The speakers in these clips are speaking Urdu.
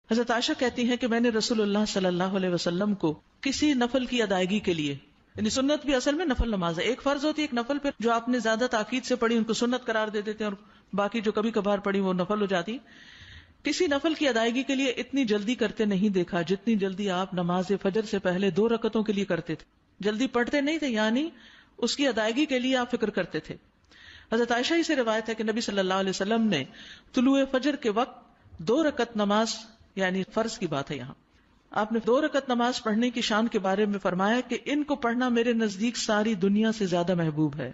حضرت عائشہ کہتی ہیں کہ میں نے رسول اللہ صلی اللہ علیہ وسلم کو کسی نفل کی ادائیگی کے لیے، یعنی سنت بھی اصل میں نفل نماز ہے، ایک فرض ہوتی ہے ایک نفل، پھر جو آپ نے زیادہ تاکید سے پڑھی ان کو سنت قرار دے دیتے ہیں، اور باقی جو کبھی کبھار پڑھی وہ نفل ہو جاتی. کسی نفل کی ادائیگی کے لیے اتنی جلدی کرتے نہیں دیکھا جتنی جلدی آپ نماز فجر سے پہلے 2 رکعتوں کے لیے کرتے تھے. جلدی پڑھتے نہیں تھے، یعنی اس کی ادائیگی کے لیے آپ فکر کرتے تھے. حضرت عائشہ ہی سے روایت ہے کہ نبی صلی اللہ علیہ وسلم نے طلوع فجر کے وقت 2 رکعت نماز، یعنی فرض کی بات ہے یہاں، آپ نے 2 رکعت نماز پڑھنے کی شان کے بارے میں فرمایا کہ ان کو پڑھنا میرے نزدیک ساری دنیا سے زیادہ محبوب ہے.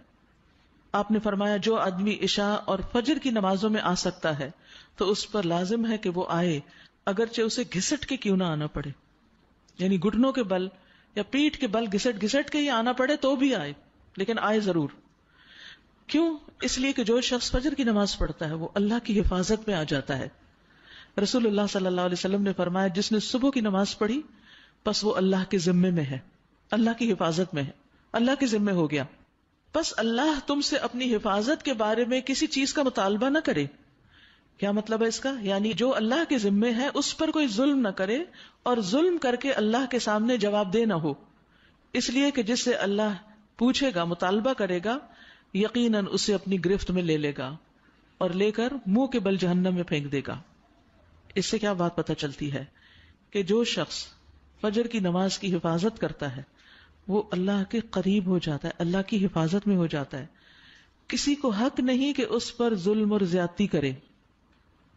آپ نے فرمایا جو آدمی عشاء اور فجر کی نمازوں میں آ سکتا ہے تو اس پر لازم ہے کہ وہ آئے، اگرچہ اسے گھسٹ کے کیوں نہ آنا پڑے، یعنی گھٹنوں کے بل یا پیٹھ کے بل گھسٹ گھسٹ کے ہی آنا پڑے تو بھی آئے، لیکن آئے ضرور. کیوں؟ اس لیے کہ جو شخص فجر کی نماز پڑھتا ہے وہ اللہ کی حفاظت میں آ جاتا ہے. رسول اللہ صلی اللہ علیہ وسلم نے فرمایا جس نے صبح کی نماز پڑھی پس وہ اللہ کے ذمے میں ہے، اللہ کی حفاظت میں ہے، اللہ کے ذمے ہو گیا. پس اللہ تم سے اپنی حفاظت کے بارے میں کسی چیز کا مطالبہ نہ کرے. کیا مطلب ہے اس کا؟ یعنی جو اللہ کے ذمے ہے اس پر کوئی ظلم نہ کرے، اور ظلم کر کے اللہ کے سامنے جواب دہ نہ ہو، اس لیے کہ جس سے اللہ پوچھے گا، مطالبہ کرے گا، یقیناً اسے اپنی گرفت میں لے لے گا اور لے کر منہ کے بل جہنم میں پھینک دے گا. اس سے کیا بات پتہ چلتی ہے کہ جو شخص فجر کی نماز کی حفاظت کرتا ہے وہ اللہ کے قریب ہو جاتا ہے، اللہ کی حفاظت میں ہو جاتا ہے. کسی کو حق نہیں کہ اس پر ظلم اور زیادتی کرے.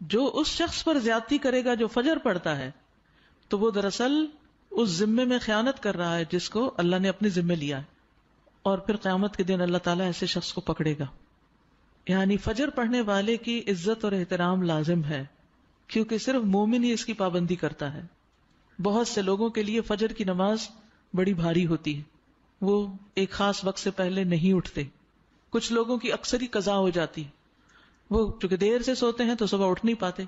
جو اس شخص پر زیادتی کرے گا جو فجر پڑھتا ہے تو وہ دراصل اس ذمے میں خیانت کر رہا ہے جس کو اللہ نے اپنے ذمے لیا ہے، اور پھر قیامت کے دن اللہ تعالیٰ ایسے شخص کو پکڑے گا. یعنی فجر پڑھنے والے کی عزت اور احترام لازم ہے، کیونکہ صرف مومن ہی اس کی پابندی کرتا ہے. بہت سے لوگوں کے لیے فجر کی نماز بڑی بھاری ہوتی ہے، وہ ایک خاص وقت سے پہلے نہیں اٹھتے. کچھ لوگوں کی اکثر ہی قضا ہو جاتی ہے، وہ چونکہ دیر سے سوتے ہیں تو صبح اٹھ نہیں پاتے،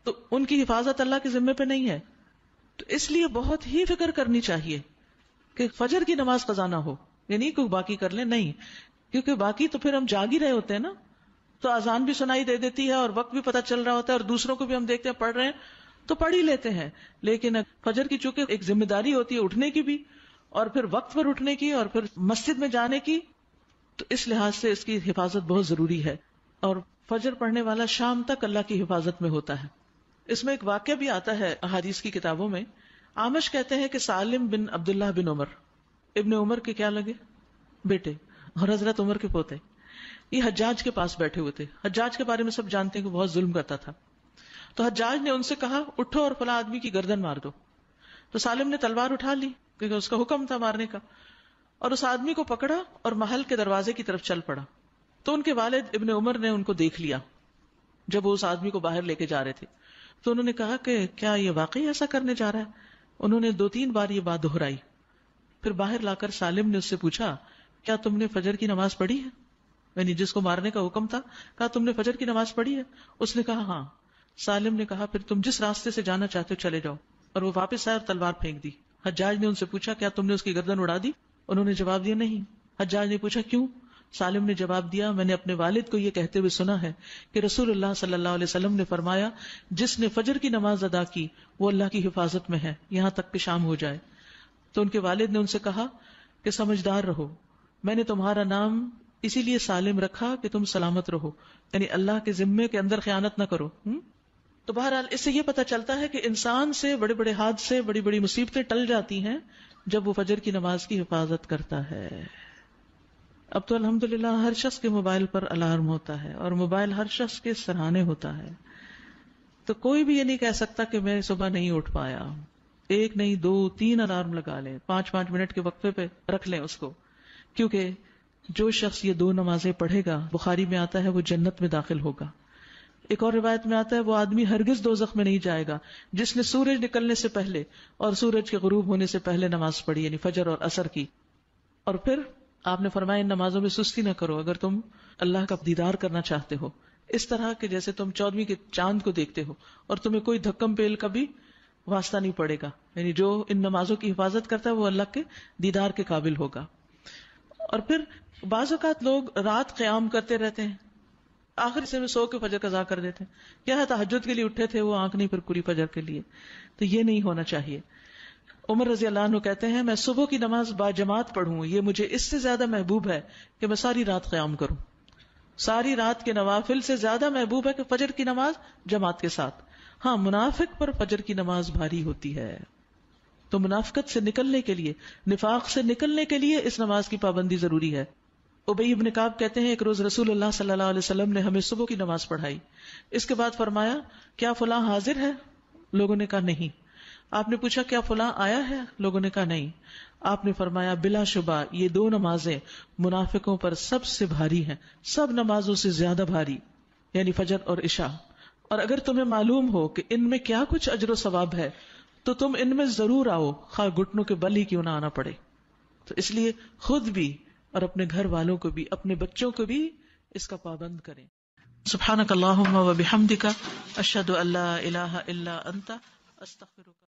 تو ان کی حفاظت اللہ کے ذمے پہ نہیں ہے. تو اس لیے بہت ہی فکر کرنی چاہیے کہ فجر کی نماز قضا نہ ہو، یعنی کوئی باقی کر لیں، نہیں، کیونکہ باقی تو پھر ہم جاگ ہی رہے ہوتے ہیں نا، تو اذان بھی سنائی دے دیتی ہے اور وقت بھی پتہ چل رہا ہوتا ہے، اور دوسروں کو بھی ہم دیکھتے ہیں پڑھ رہے ہیں تو پڑھ ہی لیتے ہیں. لیکن فجر کی چونکہ ایک ذمہ داری ہوتی ہے اٹھنے کی بھی، اور پھر وقت پر اٹھنے کی، اور پھر مسجد میں جانے کی، تو اس لحاظ سے اس کی حفاظت بہت ضروری ہے. اور فجر پڑھنے والا شام تک اللہ کی حفاظت میں ہوتا ہے. اس میں ایک واقعہ بھی آتا ہے احادیث کی کتابوں میں. عامش کہتے ہیں کہ سالم بن عبداللہ بن عمر، ابن عمر کے کیا لگے بیٹے اور حضرت عمر کے پوتے، یہ حجاج کے پاس بیٹھے ہوئے تھے. حجاج کے بارے میں سب جانتے ہیں کہ بہت ظلم کرتا تھا. تو حجاج نے ان سے کہا اٹھو اور فلاں آدمی کی گردن مار دو. تو سالم نے تلوار اٹھا لی کیونکہ اس کا حکم تھا مارنے کا، اور اس آدمی کو پکڑا اور محل کے دروازے کی طرف چل پڑا. تو ان کے والد ابن عمر نے ان کو دیکھ لیا جب وہ اس آدمی کو باہر لے کے جا رہے تھے. تو انہوں نے کہا کہ کیا یہ واقعی ایسا کرنے جا رہا ہے؟ انہوں نے 2-3 بار یہ بات دہرائی. پھر باہر لا کر سالم نے اس سے پوچھا کیا تم نے فجر کی نماز پڑھی ہے؟ یعنی جس کو مارنے کا حکم تھا، کہا تم نے فجر کی نماز پڑھی ہے؟ اس نے کہا ہاں. سالم نے کہا پھر تم جس راستے سے جانا چاہتے ہو چلے جاؤ، اور وہ واپس آئے اور تلوار پھینک دی. حجاج نے ان سے پوچھا کیا تم نے اس کی گردن اڑا دی؟ انہوں نے جواب دیا نہیں. حجاج نے پوچھا کیوں؟ سالم نے جواب دیا میں نے اپنے والد کو یہ کہتے ہوئے سنا ہے کہ رسول اللہ صلی اللہ علیہ وسلم نے فرمایا جس نے فجر کی نماز ادا کی وہ اللہ کی حفاظت میں ہے یہاں تک کہ شام ہو جائے. تو ان کے والد نے ان سے کہا کہ سمجھدار رہو، میں نے تمہارا نام اسی لیے سالم رکھا کہ تم سلامت رہو، یعنی اللہ کے ذمے کے اندر خیانت نہ کرو. تو بہرحال اس سے یہ پتہ چلتا ہے کہ انسان سے بڑے بڑے حادثے، بڑی بڑی مصیبتیں ٹل جاتی ہیں جب وہ فجر کی نماز کی حفاظت کرتا ہے. اب تو الحمدللہ ہر شخص کے موبائل پر الارم ہوتا ہے، اور موبائل ہر شخص کے سراہنے ہوتا ہے، تو کوئی بھی یہ نہیں کہہ سکتا کہ میں صبح نہیں اٹھ پایا. 1 نہیں 2 3 الارم لگا لیں، 5 منٹ کے وقفے پہ رکھ لیں اس کو، کیونکہ جو شخص یہ 2 نمازیں پڑھے گا، بخاری میں آتا ہے، وہ جنت میں داخل ہوگا. ایک اور روایت میں آتا ہے وہ آدمی ہرگز دوزخ میں نہیں جائے گا جس نے سورج نکلنے سے پہلے اور سورج کے غروب ہونے سے پہلے نماز پڑھی، یعنی فجر اور عصر کی. اور پھر آپ نے فرمایا ان نمازوں میں سستی نہ کرو اگر تم اللہ کا دیدار کرنا چاہتے ہو، اس طرح کہ جیسے تم 14ویں کے چاند کو دیکھتے ہو اور تمہیں کوئی دھکم پیل کا بھی واسطہ نہیں پڑے گا. یعنی جو ان نمازوں کی حفاظت کرتا ہے وہ اللہ کے دیدار کے قابل ہوگا. اور پھر بعض اوقات لوگ رات قیام کرتے رہتے ہیں. آخر سے میں سو کے فجر قضا کر دیتے ہیں. کیا ہے تہجد کے لیے اٹھے تھے وہ، آنکھ نہیں پھر پوری فجر کے لیے. تو یہ نہیں ہونا چاہیے. عمر رضی اللہ عنہ کہتے ہیں میں صبح کی نماز با جماعت پڑھوں یہ مجھے اس سے زیادہ محبوب ہے کہ میں ساری رات قیام کروں. ساری رات کے نوافل سے زیادہ محبوب ہے کہ فجر کی نماز جماعت کے ساتھ. ہاں منافق پر فجر کی نماز بھاری ہوتی ہے، تو منافقت سے نکلنے کے لیے، نفاق سے نکلنے کے لیے اس نماز کی پابندی ضروری ہے. ابی بن کعب کہتے ہیں ایک روز رسول اللہ صلی اللہ علیہ وسلم نے ہمیں صبح کی نماز پڑھائی. اس کے بعد فرمایا کیا فلاں حاضر ہے؟ لوگوں نے کہا نہیں. آپ نے پوچھا کیا فلاں آیا ہے؟ لوگوں نے کہا نہیں. آپ نے فرمایا بلا شبہ یہ دو نمازیں منافقوں پر سب سے بھاری ہیں، سب نمازوں سے زیادہ بھاری، یعنی فجر اور عشاء. اور اگر تمہیں معلوم ہو کہ ان میں کیا کچھ اجر و ثواب ہے تو تم ان میں ضرور آؤ، خواہ گھٹنوں کے بل ہی کیوں نہ آنا پڑے. تو اس لیے خود بھی اور اپنے گھر والوں کو بھی، اپنے بچوں کو بھی اس کا پابند کریں. سبحانک اللہم و بحمدک اشہد ان لا الہ الا انت استغفرک.